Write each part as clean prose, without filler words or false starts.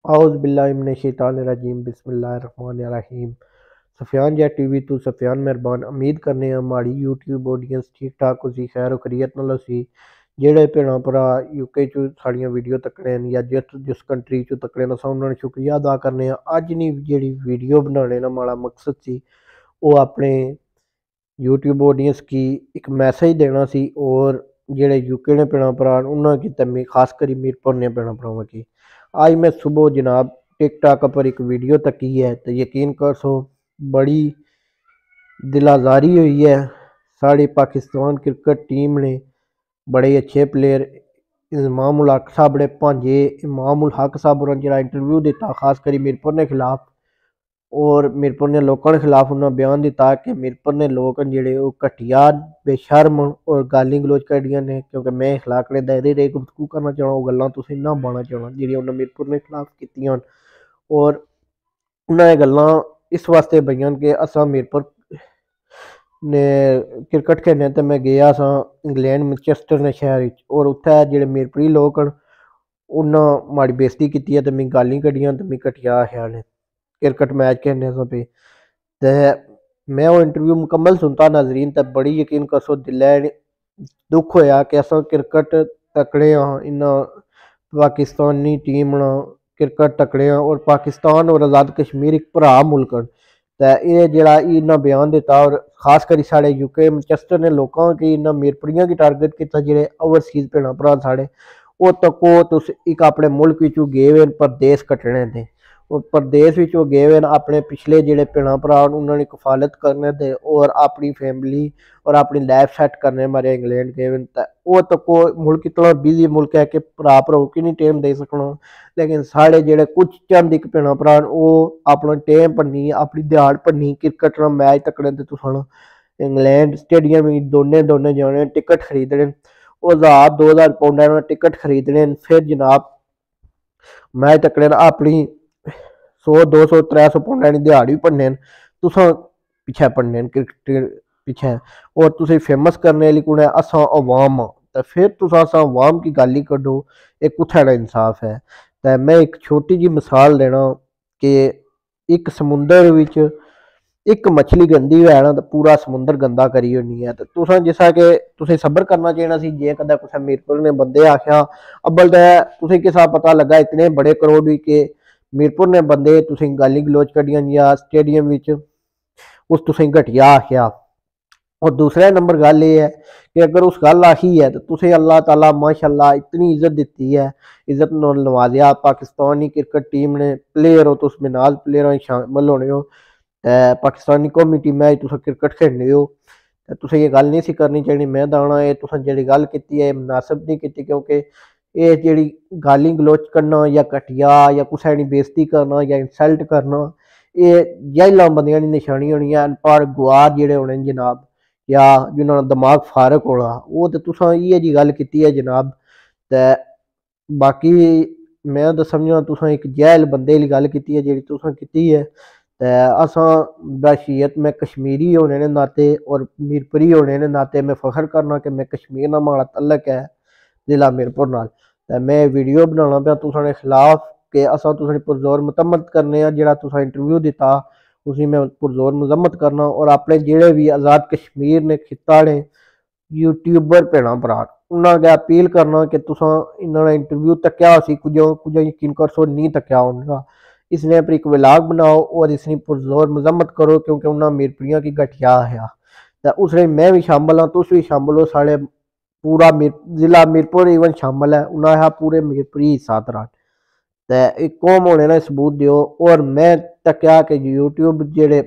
औज़ु बिल्लाहि मिनश्शैतानिर्रजीम बिस्मिल्लाहिर्रहमानिर्रहीम। सफ़ियान जै टीवी तो सफ़ियान मेहरबान उम्मीद करने हमारी यूट्यूब ऑडियंस ठीक ठाक उसी खैर खरीयत नाल सी जेड़े भैन भरा यूके चो साड़ियां वीडियो तकने या जिस कंट्री चो तकने असां उन्हां दा शुक्रिया अदा करने। अज नी जेड़ी वीडियो बनाने दा हमारा मकसद सी वो अपने यूट्यूब ऑडियंस की एक मैसेज देना सी और जेड़े यूके ने भैन भरा उन्हां की तमी खास करी मीरपुर ने भैन भरावां की आज मैं सुबह जनाब टिकटॉक पर एक वीडियो तकी है तो यकीन कर सो बड़ी दिल आज़ारी हुई है। साड़ी पाकिस्तान क्रिकेट टीम ने बड़े अच्छे प्लेयर इमाम उल हक साहब ने भांजे इमाम उल हक साहब होरें जेह्ड़ा इंटरव्यू दिता खास करी मीरपुर ने खिलाफ और मीरपुर ने लोगों के खिलाफ उन्होंने बयान दिता कि मीरपुर ने लोग जेड़े वो घटिया बेशर्म और गाली गलोच करियां ने क्योंकि मैं अखलाक ने दायरे रेह गुफ्तगू करना चाहना वो गल्लां तुसीं ना पाना चाहना जेह्ड़ियां उन्होंने मीरपुर ने खिलाफ कीतियां और उन्हें गल्लां इस वास्ते बयान कि असां मीरपुर ने क्रिकेट खेलने ते मैं गया सा इंग्लैंड मैनचेस्टर ने शहर और उत्थे जेड़े मीरपुरी लोग न उन्हें माड़ी बेइज्जती कीती है ते मिगी गालीं कड्डियां ते मिगी घटिया आखेआ ने क्रिकेट मैच खेलने से पे ते मैं वो इंटरव्यू मुकम्मल सुनता नाजरीन ते बड़ी यकीन करो दिलै दुख होया कि असां क्रिकेट तकड़े हाँ इन्ना पाकिस्तानी टीम ना क्रिकेट तकड़े हाँ और पाकिस्तान और आज़ाद कश्मीर एक भरा मुल्क न ते एह् जेह्ड़ा इन्ना बयान दिता और खास करी साढ़े यूके मैनचेस्टर ने लोकां की इन्ना मीरपुरियां की टारगेट किया जेह्ड़े ओवरसीज भैन भरा साढ़े वो तको तुस एक अपने मुल्क विचों गए हुए परदेस कट्टने ते और परदेस विचों गए हुए अपने पिछले जेह्ड़े भैन भरा उन्होंने कफालत करने ते और अपनी फैमिली और अपनी लाइफ सेट करने मारे इंग्लैंड गए हुए वो तको मुल्क इतना बिजी मुल्क है कि भरा भराओ की नहीं टाइम दे सकना लेकिन साढ़े जेह्ड़े कुछ चंद इक भैन भरा वो अपना टाइम भन्नी अपनी दिहाड़ भन्नी क्रिकेट दा मैच तकने ते तुसां इंग्लैंड स्टेडियम दोने दोने जाने टिकट खरीदने और 1000 पाउंड टिकट खरीदने फिर जनाब मैच तकने अपनी 100 200 300 पाउंड की दिहाड़ भी भन्ने तुसां पिछे भन्ने क्रिकेट पिछे और तुसें फेमस करने वाली कुण है असां अवाम तो फिर तुसां असां अवाम की गाली कड्डो ये कुत्थै दा इंसाफ है। तो मैं एक छोटी जी मिसाल देना कि एक समुंदर विच एक मछली गंदी है ना तो पूरा समुंदर गंदा करी होनी है तो तुसां जिसा कि तुसें सबर करना चाहिए सी जे कदा कुसै मीरपुर ने बंदे आख्या अब्बल तो तुसें किसा पता लगा इतने बड़े करोड़ भी के मीरपुर ने बंदे तुसें गाली गलोच कड्डियां या स्टेडियम विच उस तुसें घटिया आख्या और दूसरा नंबर गल ये है कि अगर उस गल आखी है तो तुसें अल्लाह ताला माशाअल्लाह इतनी इज्जत दी है इज्जत नवाजिया पाकिस्तानी क्रिकेट टीम ने प्लेयर हो तुस मिनाज प्लेयर शामिल होने हो पाकिस्तानी कौमी टीमै तुस क्रिकेट खेलने हो तुसें ये गल नहीं सी करनी चाहिए मैं दाना ये तुसें जेह्ड़ी गल कीती है मुनासिब नहीं की क्योंकि ये जेह्ड़ी गाली गलोच करना या घटिया या कुसै दी बेइज्जती करना या इंसल्ट करना ये जैलां बंदियां दी निशानी होनी है अनपढ़ गुआर जेह्ड़े होने जनाब या जिन्होंने दिमाग फारक होना वो तो तुसां इ'यै जी गल कीती है जनाब ते बाकी मैं तो समझना तुसां एक जैल बंदे दी गल कीती है जेह्ड़ी तुसां कीती है ते असां बहसीयत मैं कश्मीरी होने दे नाते और मीरपुरी होने दे नाते मैं फखर करना कि मैं कश्मीर नाल माड़ा तल्लक है जिला मीरपुर नाल ते मैं वीडियो बनाना पिया तुसां दे खिलाफ कि असां तुसें पुरजोर मजम्मत करने जेह्ड़ा तुसां इंटरव्यू दिता उसी मैं पुरजोर मजम्मत करना और अपने जेह्ड़े भी आज़ाद कश्मीर ने खिता ने यूट्यूबर भैन भरा उन्होंने अग्गें अपील करना कि तुसां इन्हां दा इंटरव्यू तक्या उसी कुछ यकीन करो नहीं तक्या उनका इसने पर एक व्लॉग बनाओ और इसकी पुरजोर मजम्मत करो क्योंकि उन्हें मीरपुरियां की घटिया है तो उसमें मैं भी शामिल हाँ तुस भी शामिल हो साढ़े पूरा जिला मीरपुर इवन शामिल है उन्हें पूरे मीरपुरी हिस्सा तरह तो एक कौम होने ना सबूत दियो और मैं तक्या कि यूट्यूब जेड़े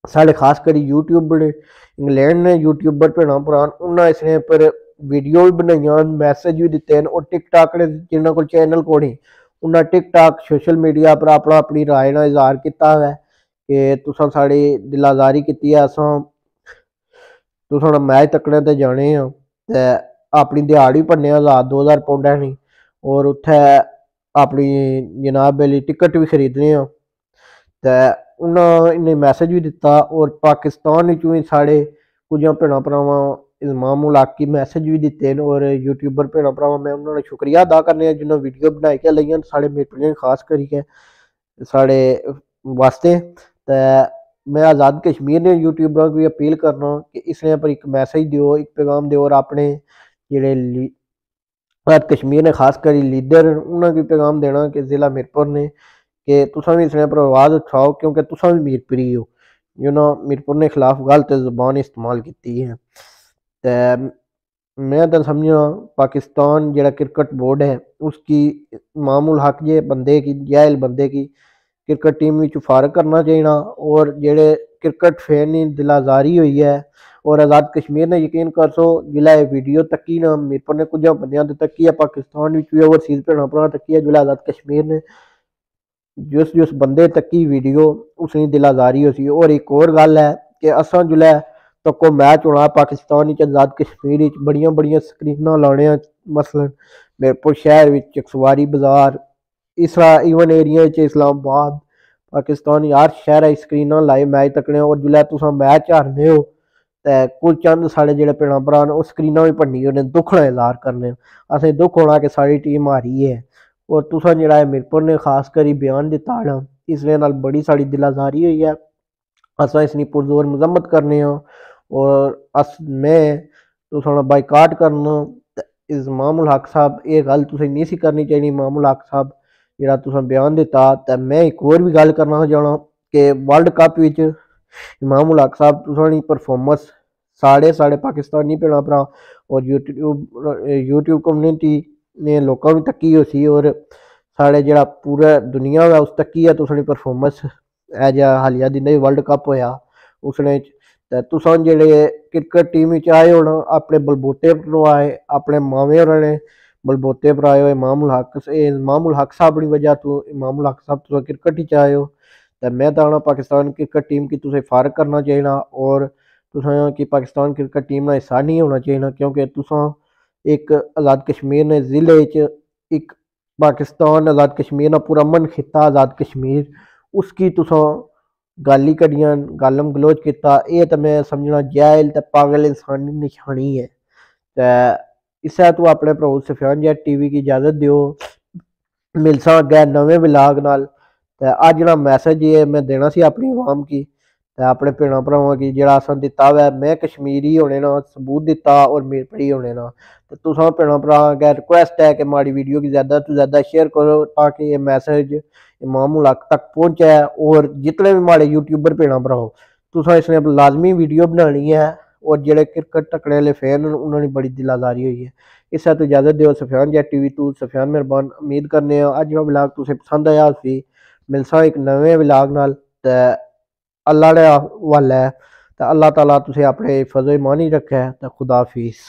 साढ़े खास करी यूट्यूब इंग्लैंड ने यूट्यूबर भैन भरा उन्हें इसने पर वीडियो भी बनाई मैसेज भी दिते और टिकटॉक ने जिन्होंने को चैनल को नहीं उन्हें टिकटॉक सोशल मीडिया पर अपना अपनी राय का इजहार किया है कि तुसां साड़ी दिलाजारी की है असां तुसां मैच तकने ते जाने ते अपनी दिहाड़ भी भन्ने 1000 पाउंड नहीं और उत्थे अपनी जनाब वाली टिकट भी खरीदने ते उन्हें मैसेज भी दिता और पाकिस्तान चों ही साढ़े कुछ भैन भरावां इमाम उल हक की मैसेज भी दिते हैं और यूट्यूबर भैन भरावां मैं उन्होंने शुक्रिया अदा करने जिन्होंने वीडियो बनाई के लईयां साढ़े मेरे खास करियै साढ़े वास्ते। ते मैं आज़ाद कश्मीर ने यूट्यूबर को भी अपील करना कि इसने पर एक मैसेज दियो, एक पैगाम दियो और अपने जेह्ड़े आज़ाद कश्मीर ने खास करी लीडर उन्होंने भी पैगाम देना कि जिला मीरपुर ने कि तुसां भी इसने पर आवाज़ उठाओ क्योंकि तुसां भी मीरपुरी हो। मीरपुर ने खिलाफ गलत ज़बान इस्तेमाल की है। ते मैं तो समझना पाकिस्तान जेह्ड़ा क्रिकेट बोर्ड है उसकी इमाम उल हक जे बंदे की जाहिल बंदे की क्रिकेट टीम विचों फारग करना चाहिए और जेह्ड़े क्रिकेट फैन दी दिल आज़ारी हुई है और आज़ाद कश्मीर ने यकीन कर सो जिला वीडियो तक्की ना मीरपुर ने कुछ बंदियां ते तक्की है पाकिस्तान विच भी ओवरसीज़ भैणां भरावां तक्की है जिला आज़ाद कश्मीर ने जिस बंदे तक्की वीडियो उसकी दिल आज़ारी होसी। और एक और गल है कि असां जुल्लै तक्को मैच होना पाकिस्तान च आज़ाद कश्मीर च बड़ियां बड़ियां स्क्रीनां लाने मसलन मीरपुर शहर विच चकसवारी बाजार इसरा इवन एरिया च इस्लामाबाद पाकिस्तान हर शहर स्क्रीनां लाई मैच तकने और जुल्लै तुसां मैच हारने हो ते कुछ चंद साढ़े जेह्ड़े भैणां भ्राऽ न ओह् स्क्रीनां भी भन्नी ओड़ने दुख दा इजहार करने असें दुख होना कि साढ़ी टीम हारी है। और तुसां जेह्ड़ा मीरपुर ने खास करी बयान दित्ता ना इसदे नाल बड़ी साढ़ी दिल आज़ारी हुई है। असां इसनी पुरजोर मजम्मत करने और अस मैं तुसां बाइकाट करना इमाम उल हक साहब ये गल तुसें नहीं सी करनी चाहिए। इमाम उल हक साहब जेह्ड़ा तुसें बयान दित्ता ते मैं एक होर भी गल करना चाहना कि वर्ल्ड कप विच इमाम उल हक साहब तुसां परफॉर्मेंस साढ़े पाकिस्तानी भैणां भ्राऽ और यूट्यूब कम्युनिटी ने लोकां भी तक्की होसी और साढ़े जेह्ड़ा पूरा दुनिया है उस तक्की है तुसां परफॉर्मेंस एज हालिया दिनें वर्ल्ड कप होया उसने ते तुसां जेह्ड़े क्रिकेट टीम विच आए होन अपने बलबूते पर आए अपने मावे होरां ने बलबूते पर आए हो इमाम उल हक साहब दी वजह तो इमाम उल हक साहब तुस क्रिकेट च आए हो ते मैं तो आना पाकिस्तान क्रिकेट टीम की तुसें फारग करना चाहिए और तुसें कि पाकिस्तान क्रिकेट टीम का हिस्सा नहीं होना चाहिए क्योंकि तुसां एक आज़ाद कश्मीर ने जिले च एक पाकिस्तान आज़ाद कश्मीर ना पूरा अमन खिता आज़ाद कश्मीर उसकी तुसां गाली कड्डियां गालम गलोच किया ये तो मैं समझना जाहिल ते पागल इंसान की निशानी है। ते इस्सै तू अपने भ्राऊ सफियान जैट टीवी की इजाज़त दियो मिलसां अग्गै नवें विलाग नाल। ते अज्ज जेह्ड़ा मैसेज ये मैं देना सी अपनी अवाम की ते अपने भैणां भरावां गी जेह्ड़ा असां दित्ता होऐ मैं कश्मीरी होने ना सबूत दित्ता और मीरपुरी होने ना ते तुसां भैणां भरावां अग्गै रिक्वेस्ट है कि हमारी वीडियो की ज़्यादा तो ज़्यादा शेयर करो ताकि ये मैसेज इमाम उल हक तक पहुँचे और जितने भी हमारे यूट्यूबर भैणां भराओ तुसां इसने लाजमी वीडियो बनानी है और जेह्ड़े क्रिकेट तकड़े आह्ले फैन न उन्होंने बड़ी दिल आज़ारी हुई है। इस्सै तो इजाज़त दियो सफियान जैट टीवी तू सफियान मेहरबान उम्मीद करने अज्ज दा व्लॉग तुसें पसंद आया होसी मिलसां एक नवें व्लॉग नाल ते अल्लाह दे हवाले ते अल्लाह ताला तुसें अपने हिफज़ ईमान च रखे ते खुदा हाफिज़।